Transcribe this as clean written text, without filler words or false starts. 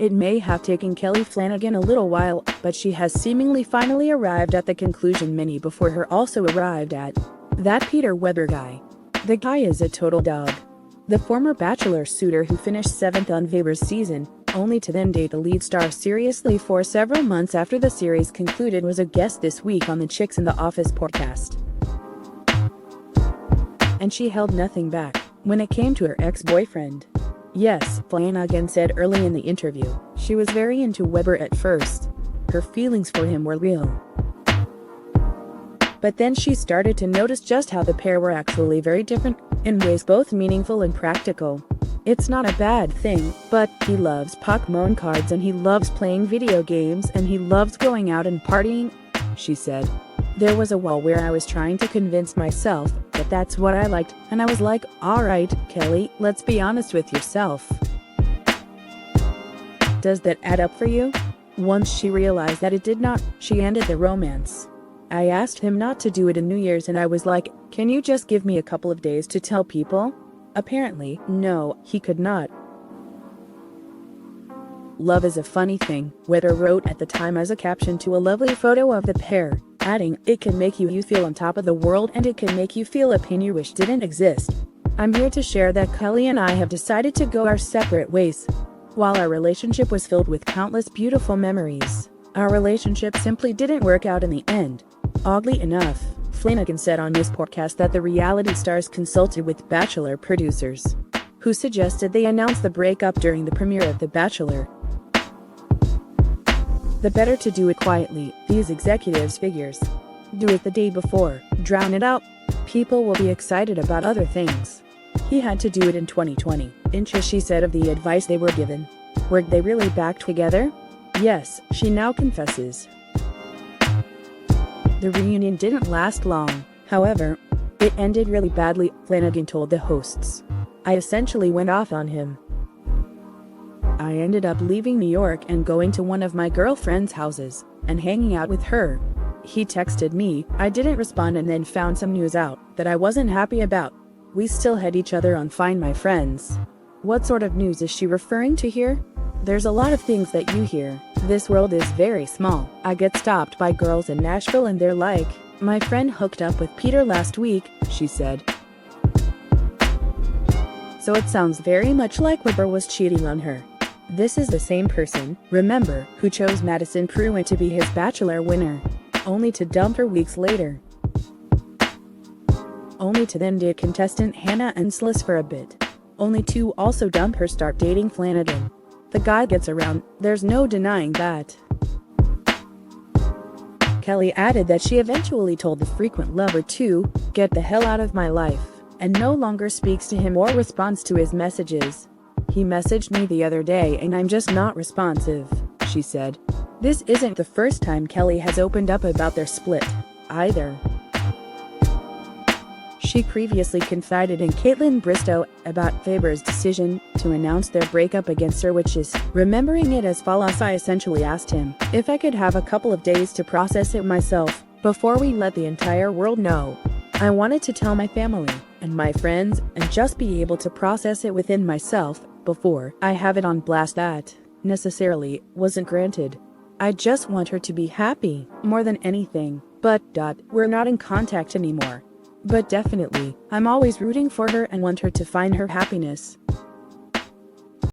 It may have taken Kelley Flanagan a little while, but she has seemingly finally arrived at the conclusion many before her also arrived at. That Peter Weber guy. The guy is a total dog. The former Bachelor suitor who finished 7th on Weber's season, only to then date the lead star seriously for several months after the series concluded, was a guest this week on the Chicks in the Office podcast. And she held nothing back when it came to her ex-boyfriend. Yes, Flanagan said early in the interview, she was very into Weber at first. Her feelings for him were real. But then she started to notice just how the pair were actually very different, in ways both meaningful and practical. It's not a bad thing, but he loves Pokémon cards and he loves playing video games and he loves going out and partying, she said. There was a while where I was trying to convince myself that that's what I liked, and I was like, alright, Kelley, let's be honest with yourself. Does that add up for you? Once she realized that it did not, she ended the romance. I asked him not to do it in New Year's and I was like, can you just give me a couple of days to tell people? Apparently, no, he could not. Love is a funny thing, Weber wrote at the time as a caption to a lovely photo of the pair, adding, it can make you feel on top of the world and it can make you feel a pain you wish didn't exist. I'm here to share that Kelley and I have decided to go our separate ways. While our relationship was filled with countless beautiful memories, our relationship simply didn't work out in the end. Oddly enough, Flanagan said on his podcast that the reality stars consulted with Bachelor producers, who suggested they announce the breakup during the premiere of The Bachelor. The better to do it quietly, these executives figures. Do it the day before, drown it out. People will be excited about other things. He had to do it in 2020, she said of the advice they were given. Were they really back together? Yes, she now confesses. The reunion didn't last long, however. It ended really badly, Flanagan told the hosts. I essentially went off on him. I ended up leaving New York and going to one of my girlfriend's houses and hanging out with her. He texted me, I didn't respond, and then found some news out that I wasn't happy about. We still had each other on Find My Friends. What sort of news is she referring to here? There's a lot of things that you hear. This world is very small. I get stopped by girls in Nashville and they're like, my friend hooked up with Peter last week, she said. So it sounds very much like Weber was cheating on her. This is the same person, remember, who chose Madison Pruitt to be his Bachelor winner, only to dump her weeks later. Only to then date contestant Hannah Anslis for a bit. Only to also dump her, start dating Flanagan. The guy gets around, there's no denying that. Kelley added that she eventually told the frequent lover to get the hell out of my life, and no longer speaks to him or responds to his messages. He messaged me the other day and I'm just not responsive, she said. This isn't the first time Kelley has opened up about their split, either. She previously confided in Caitlin Bristow about Weber's decision to announce their breakup against her, which is, remembering it as follows, I essentially asked him if I could have a couple of days to process it myself before we let the entire world know. I wanted to tell my family and my friends and just be able to process it within myself before I have it on blast. That necessarily wasn't granted. I just want her to be happy more than anything, but we're not in contact anymore. But definitely, I'm always rooting for her and want her to find her happiness.